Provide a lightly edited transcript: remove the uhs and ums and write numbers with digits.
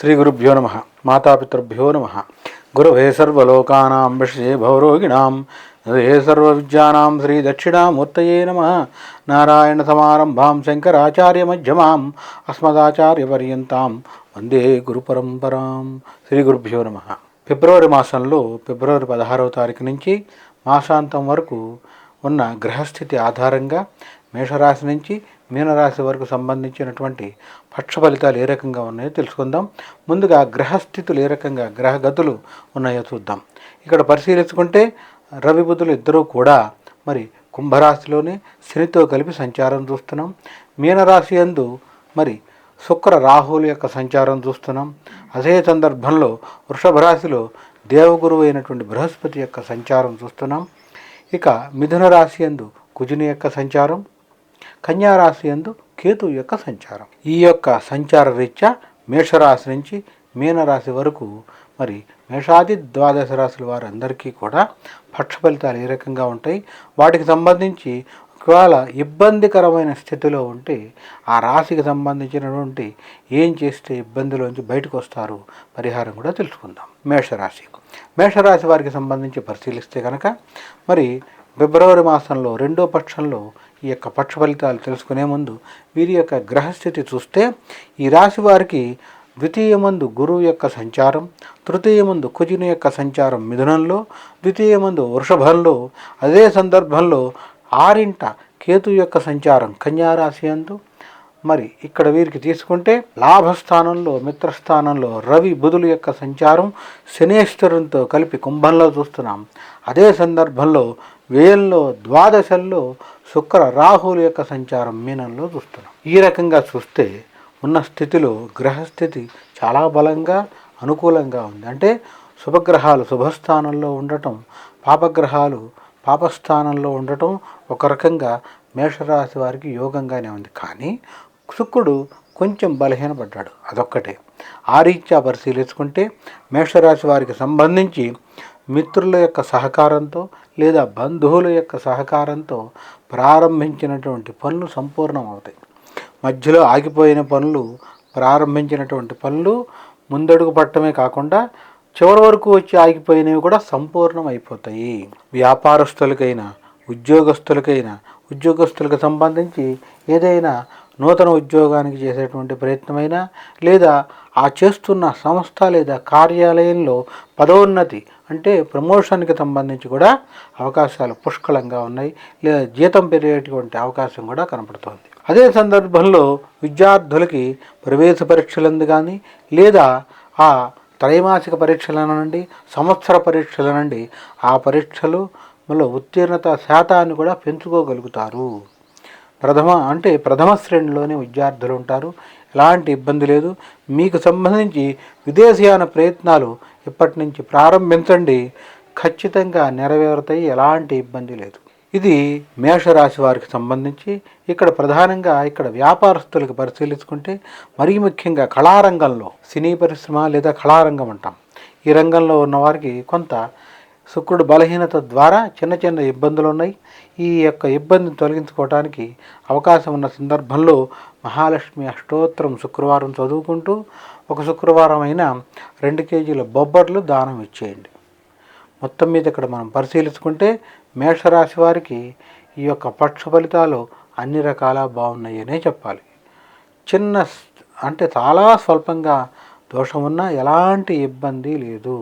శ్రీ గురుభ్యో నమ. మాతాపితృభ్యో నమ. గురవే సర్వలోకానాం విషయే భవరోగిణాం హృదయే సర్వవిద్యానాం శ్రీ దక్షిణామూర్తయే నమ. నారాయణ సమారంభాం శంకరాచార్య మధ్యమాం అస్మదాచార్యపర్యంతాం వందే గురు పరంపరాం. శ్రీ గురుభ్యో నమ. ఫిబ్రవరి మాసంలో ఫిబ్రవరి 16వ తారీఖు నుంచి మాసాంతం వరకు ఉన్న గ్రహస్థితి ఆధారంగా మేషరాశి నుంచి మీనరాశి వరకు సంబంధించినటువంటి పక్ష ఫలితాలు ఏ రకంగా ఉన్నాయో తెలుసుకుందాం. ముందుగా గ్రహస్థితులు ఏ రకంగా గ్రహగతులు ఉన్నాయో చూద్దాం. ఇక్కడ పరిశీలించుకుంటే రవి బుధులు ఇద్దరూ కూడా మరి కుంభరాశిలోనే శనితో కలిపి సంచారం చూస్తున్నాం. మీనరాశి యందు మరి శుక్ర రాహువుల యొక్క సంచారం చూస్తున్నాం. అదే సందర్భంలో వృషభ రాశిలో దేవగురువు అయినటువంటి బృహస్పతి యొక్క సంచారం చూస్తున్నాం. ఇక మిథున రాశి యందు కుజుని యొక్క సంచారం, కన్యారాశి యందు కేతు యొక్క సంచారం. ఈ యొక్క సంచార రీత్యా మేషరాశి నుంచి మీనరాశి వరకు మరి మేషాది ద్వాదశ రాశుల వారందరికీ కూడా పక్ష ఫలితాలు ఏ రకంగా ఉంటాయి, వాటికి సంబంధించి ఒకవేళ ఇబ్బందికరమైన స్థితిలో ఉంటే ఆ రాశికి సంబంధించినటువంటి ఏం చేస్తే ఇబ్బందిలోంచి బయటకు వస్తారు పరిహారం కూడా తెలుసుకుందాం. మేషరాశి వారికి సంబంధించి పరిశీలిస్తే కనుక మరి ఫిబ్రవరి మాసంలో రెండో పక్షంలో ఈ యొక్క పక్ష ఫలితాలు తెలుసుకునే ముందు వీరి యొక్క గ్రహస్థితి చూస్తే ఈ రాశి వారికి ద్వితీయమందు గురువు యొక్క సంచారం, తృతీయమందు కుజుని యొక్క సంచారం మిథునంలో, ద్వితీయమందు వృషభంలో, అదే సందర్భంలో ఆరింట కేతు యొక్క సంచారం కన్యారాశి యందు. మరి ఇక్కడ వీరికి తీసుకుంటే లాభస్థానంలో మిత్రస్థానంలో రవి బుధుల యొక్క సంచారం శనేశ్వరునితో కలిపి కుంభంలో చూస్తున్నాం. అదే సందర్భంలో వ్యయంలో ద్వాదశల్లో శుక్ర రాహువుల యొక్క సంచారం మీనంలో చూస్తున్నాం. ఈ రకంగా చూస్తే ఉన్న స్థితిలో గ్రహస్థితి చాలా బలంగా అనుకూలంగా ఉంది. అంటే శుభగ్రహాలు శుభస్థానంలో ఉండటం, పాపగ్రహాలు పాపస్థానంలో ఉండటం ఒక రకంగా మేషరాశి వారికి యోగంగానే ఉంది. కానీ శుక్రుడు కొంచెం బలహీనపడ్డాడు, అదొక్కటే. ఆ రీత్యా పరిశీలించుకుంటే మేషరాశి వారికి సంబంధించి మిత్రుల యొక్క సహకారంతో లేదా బంధువుల యొక్క సహకారంతో ప్రారంభించినటువంటి పనులు సంపూర్ణం అవుతాయి. మధ్యలో ఆగిపోయిన పనులు, ప్రారంభించినటువంటి పనులు ముందడుగు పట్టమే కాకుండా చివరి వరకు వచ్చి ఆగిపోయినవి కూడా సంపూర్ణం అయిపోతాయి. వ్యాపారస్తులకైనా ఉద్యోగస్తులకు సంబంధించి ఏదైనా నూతన ఉద్యోగానికి చేసేటువంటి ప్రయత్నమైనా లేదా ఆ చేస్తున్న సంస్థ లేదా కార్యాలయంలో పదోన్నతి అంటే ప్రమోషన్కి సంబంధించి కూడా అవకాశాలు పుష్కలంగా ఉన్నాయి, లేదా జీతం పెరిగేటువంటి అవకాశం కూడా కనపడుతోంది. అదే సందర్భంలో విద్యార్థులకి ప్రవేశ పరీక్షలందు కానీ లేదా ఆ త్రైమాసిక పరీక్షలనండి, సంవత్సర పరీక్షలనండి, ఆ పరీక్షలలో ఉత్తీర్ణత శాతాన్ని కూడా పెంచుకోగలుగుతారు. ప్రథమ శ్రేణిలోనే విద్యార్థులు ఉంటారు. ఎలాంటి ఇబ్బంది లేదు. మీకు సంబంధించి విదేశీయాన ప్రయత్నాలు ఇప్పటి నుంచి ప్రారంభించండి, ఖచ్చితంగా నెరవేరుతాయి, ఎలాంటి ఇబ్బంది లేదు. ఇది మేషరాశి వారికి సంబంధించి. ఇక్కడ ప్రధానంగా వ్యాపారస్తులకు పరిశీలించుకుంటే మరీ ముఖ్యంగా కళారంగంలో, సినీ పరిశ్రమ లేదా కళారంగం అంటాం, ఈ రంగంలో ఉన్న వారికి కొంత శుక్రుడు బలహీనత ద్వారా చిన్న చిన్న ఇబ్బందులు ఉన్నాయి. ఈ యొక్క ఇబ్బందిని తొలగించుకోవడానికి అవకాశం ఉన్న సందర్భంలో మహాలక్ష్మి అష్టోత్తరం శుక్రవారం చదువుకుంటూ ఒక శుక్రవారం అయినా 2 కేజీల బొబ్బర్లు దానం ఇచ్చేయండి. మొత్తం మీద ఇక్కడ మనం పరిశీలించుకుంటే మేషరాశి వారికి ఈ యొక్క పక్ష ఫలితాలు అన్ని రకాల బాగున్నాయనే చెప్పాలి. అంటే చాలా స్వల్పంగా దోషం ఉన్నా ఎలాంటి ఇబ్బంది లేదు.